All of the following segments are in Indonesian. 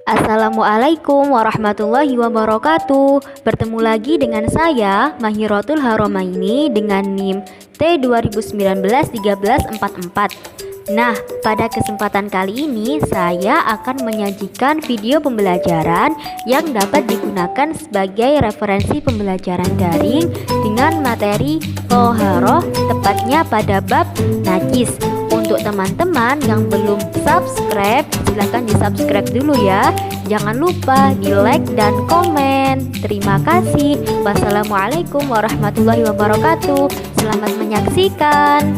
Assalamualaikum warahmatullahi wabarakatuh. Bertemu lagi dengan saya Mahiratul Haromaini dengan NIM T20191344. Nah, pada kesempatan kali ini saya akan menyajikan video pembelajaran yang dapat digunakan sebagai referensi pembelajaran daring dengan materi Toharoh, tepatnya pada bab najis. Untuk teman-teman yang belum subscribe, silahkan di subscribe dulu ya. Jangan lupa di like dan komen. Terima kasih. Wassalamualaikum warahmatullahi wabarakatuh. Selamat menyaksikan.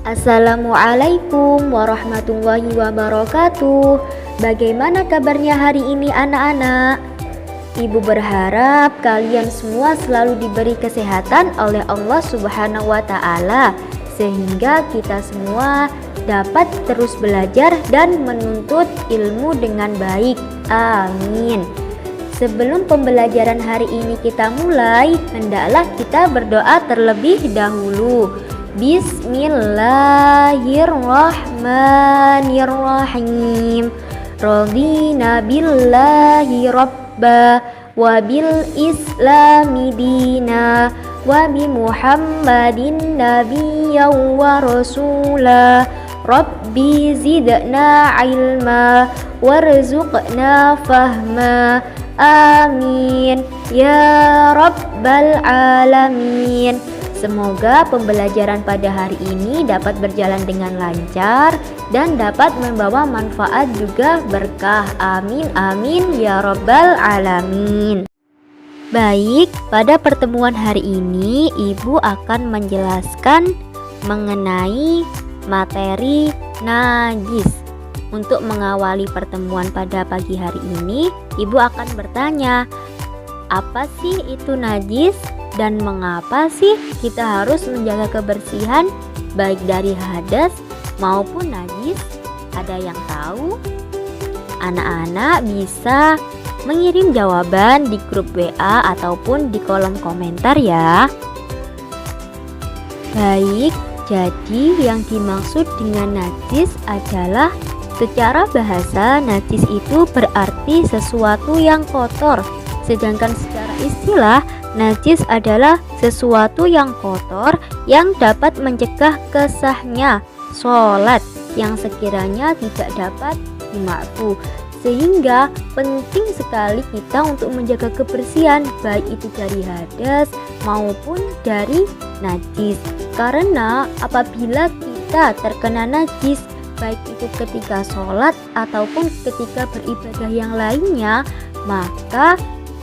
Assalamualaikum warahmatullahi wabarakatuh. Bagaimana kabarnya hari ini anak-anak? Ibu berharap kalian semua selalu diberi kesehatan oleh Allah Subhanahu wa Ta'ala, sehingga kita semua dapat terus belajar dan menuntut ilmu dengan baik. Amin. Sebelum pembelajaran hari ini kita mulai, hendaklah kita berdoa terlebih dahulu. Bismillahirrahmanirrahim. Radina billahi rabba wa bil islami dina wa bi muhammadin nabiyyan wa rasula. Rabbi zidna ilma warzuqna fahma. Amin ya rabbal alamin. Semoga pembelajaran pada hari ini dapat berjalan dengan lancar dan dapat membawa manfaat juga berkah. Amin amin ya rabbal alamin. Baik, pada pertemuan hari ini Ibu akan menjelaskan mengenai materi najis. Untuk mengawali pertemuan pada pagi hari ini, Ibu akan bertanya, apa sih itu najis? Dan mengapa sih kita harus menjaga kebersihan baik dari hadas maupun najis? Ada yang tahu? Anak-anak bisa mengirim jawaban di grup WA ataupun di kolom komentar ya. Baik, jadi yang dimaksud dengan najis adalah secara bahasa najis itu berarti sesuatu yang kotor. Sedangkan secara istilah najis adalah sesuatu yang kotor yang dapat mencegah kesahnya sholat yang sekiranya tidak dapat dimakruh. Sehingga penting sekali kita untuk menjaga kebersihan baik itu dari hadas maupun dari najis. Karena apabila kita terkena najis baik itu ketika sholat ataupun ketika beribadah yang lainnya, maka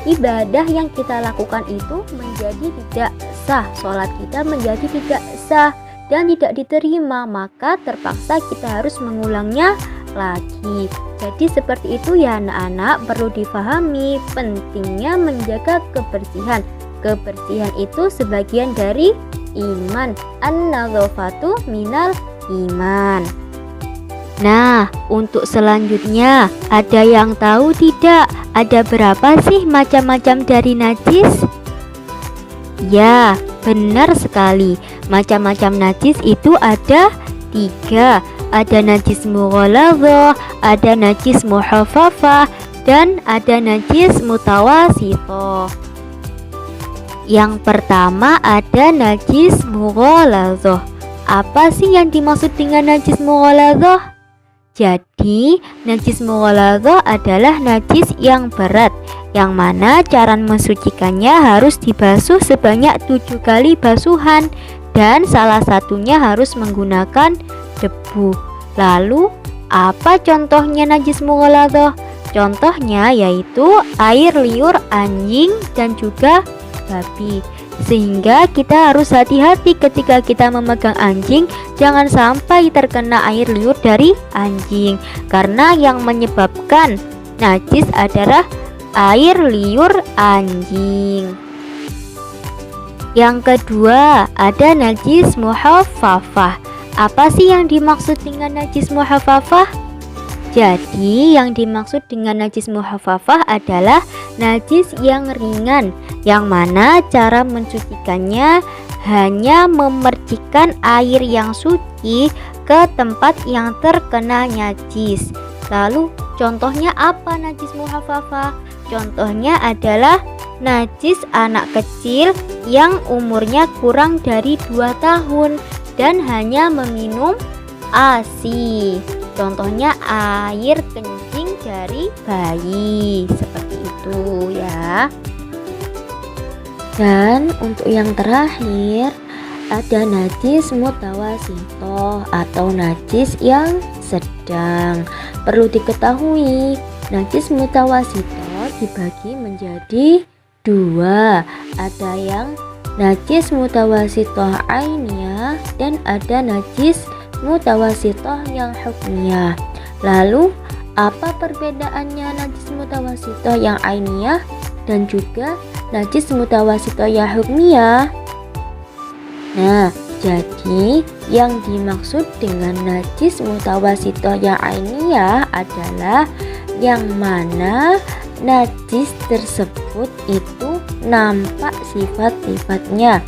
ibadah yang kita lakukan itu menjadi tidak sah, sholat kita menjadi tidak sah dan tidak diterima, maka terpaksa kita harus mengulangnya lagi. Jadi seperti itu ya anak-anak, perlu difahami pentingnya menjaga kebersihan. Kebersihan itu sebagian dari iman. An-nadzafatu minal iman. Nah, untuk selanjutnya, ada yang tahu tidak? Ada berapa sih macam-macam dari najis? Ya, benar sekali. Macam-macam najis itu ada 3. Ada najis mughaladzah, ada najis muhaffafah, dan ada najis mutawasithah. Yang pertama ada najis mughaladzah. Apa sih yang dimaksud dengan najis mughaladzah? Jadi, najis mughaladzah adalah najis yang berat, yang mana cara mensucikannya harus dibasuh sebanyak 7 kali basuhan, dan salah satunya harus menggunakan debu. Lalu, apa contohnya najis mughaladzah? Contohnya yaitu air liur anjing dan juga babi. Sehingga kita harus hati-hati ketika kita memegang anjing, jangan sampai terkena air liur dari anjing, karena yang menyebabkan najis adalah air liur anjing. Yang kedua ada najis muhaffafah. Apa sih yang dimaksud dengan najis muhaffafah? Jadi yang dimaksud dengan najis mukhafafah adalah najis yang ringan, yang mana cara mensucikannya hanya memercikan air yang suci ke tempat yang terkena najis. Lalu contohnya apa najis mukhafafah? Contohnya adalah najis anak kecil yang umurnya kurang dari 2 tahun dan hanya meminum ASI. Contohnya air kencing dari bayi, seperti itu ya. Dan untuk yang terakhir ada najis mutawasitoh atau najis yang sedang. Perlu diketahui, najis mutawasitoh dibagi menjadi 2. Ada yang najis mutawasitoh ainiyah dan ada najis mutawasitoh yang hukmiyah. Lalu apa perbedaannya najis mutawasitoh yang ainiyah dan juga najis mutawasitoh yang hukmiyah? Nah, jadi yang dimaksud dengan najis mutawasitoh yang ainiyah adalah yang mana najis tersebut itu nampak sifat-sifatnya,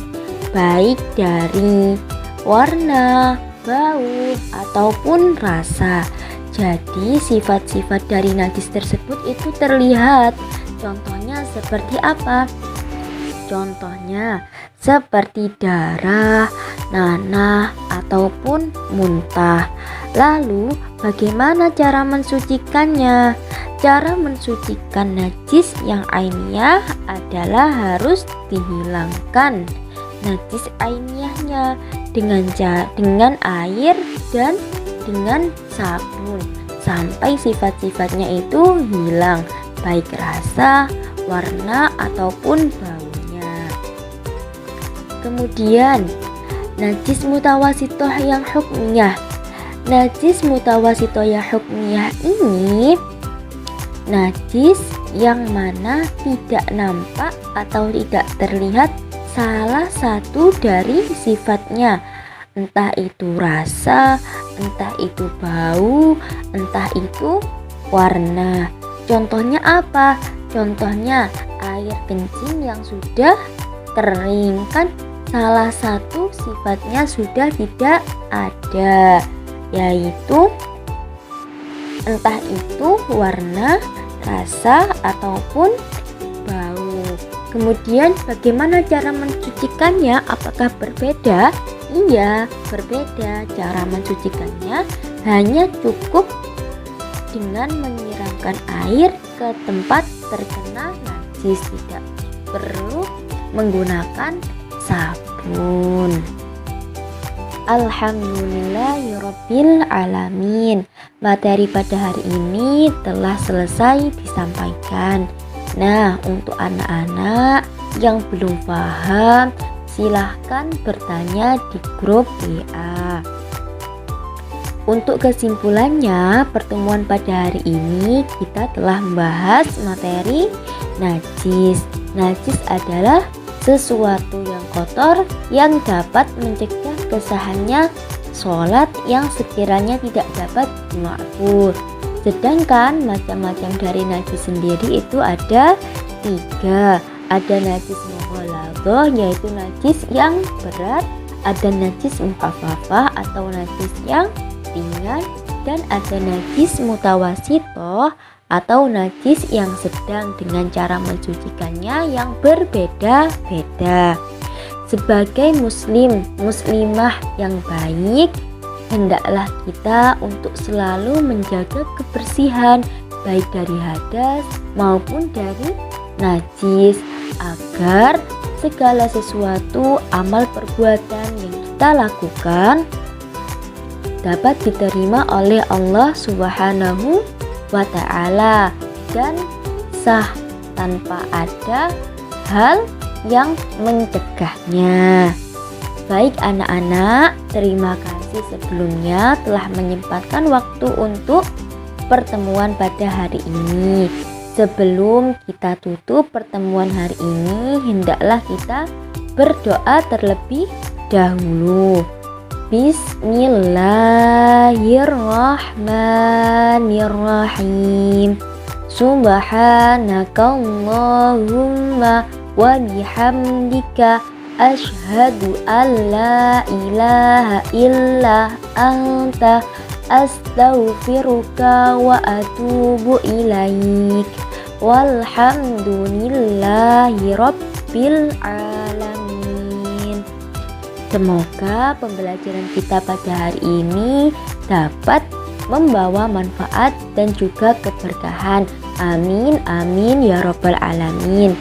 baik dari warna, bau, ataupun rasa. Jadi sifat-sifat dari najis tersebut itu terlihat. Contohnya seperti apa? Contohnya seperti darah, nanah, ataupun muntah. Lalu bagaimana cara mensucikannya? Cara mensucikan najis yang ainiyah adalah harus dihilangkan najis ainiyahnya dengan air dan dengan sabun sampai sifat-sifatnya itu hilang, baik rasa, warna, ataupun baunya. Kemudian najis mutawasitoh yang hukmiyah. Najis mutawasitoh yang hukmiyah ini najis yang mana tidak nampak atau tidak terlihat salah satu dari sifatnya, entah itu rasa, entah itu bau, entah itu warna. Contohnya apa? Contohnya air kencing yang sudah kering, kan salah satu sifatnya sudah tidak ada, yaitu entah itu warna, rasa, ataupun bau. Kemudian bagaimana cara mensucikannya? Apakah berbeda? Iya, berbeda. Cara mensucikannya hanya cukup dengan menyiramkan air ke tempat terkena najis, tidak perlu menggunakan sabun. Alhamdulillahirabbil alamin. Materi pada hari ini telah selesai disampaikan. Nah, untuk anak-anak yang belum paham, silahkan bertanya di grup WA. Untuk kesimpulannya, pertemuan pada hari ini kita telah membahas materi najis. Najis adalah sesuatu yang kotor yang dapat mencegah kesahannya sholat yang sekiranya tidak dapat dimaafur. Sedangkan macam-macam dari najis sendiri itu ada 3. Ada najis mughaladhah, yaitu najis yang berat, ada najis mukhafafah atau najis yang ringan, dan ada najis mutawasitoh atau najis yang sedang dengan cara mensucikannya yang berbeda-beda. Sebagai muslimah yang baik, hendaklah kita untuk selalu menjaga kebersihan baik dari hadas maupun dari najis, agar segala sesuatu amal perbuatan yang kita lakukan dapat diterima oleh Allah Subhanahu wa ta'ala dan sah tanpa ada hal yang mencegahnya. Baik anak-anak, terima kasih sebelumnya telah menyempatkan waktu untuk pertemuan pada hari ini. Sebelum kita tutup pertemuan hari ini, hendaklah kita berdoa terlebih dahulu. Bismillahirrahmanirrahim. Subhanakallahumma wa bihamdika asyhadu an la ilaha illa anta astaghfiruka wa atubu ilaik. Walhamdulillahi rabbil alamin. Semoga pembelajaran kita pada hari ini dapat membawa manfaat dan juga keberkahan. Amin amin ya rabbal alamin.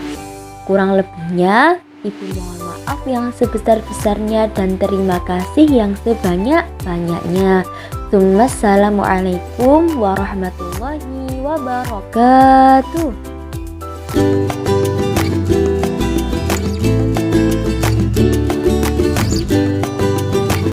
Kurang lebihnya Ibu mohon maaf yang sebesar-besarnya dan terima kasih yang sebanyak-banyaknya. Assalamualaikum warahmatullahi wabarakatuh.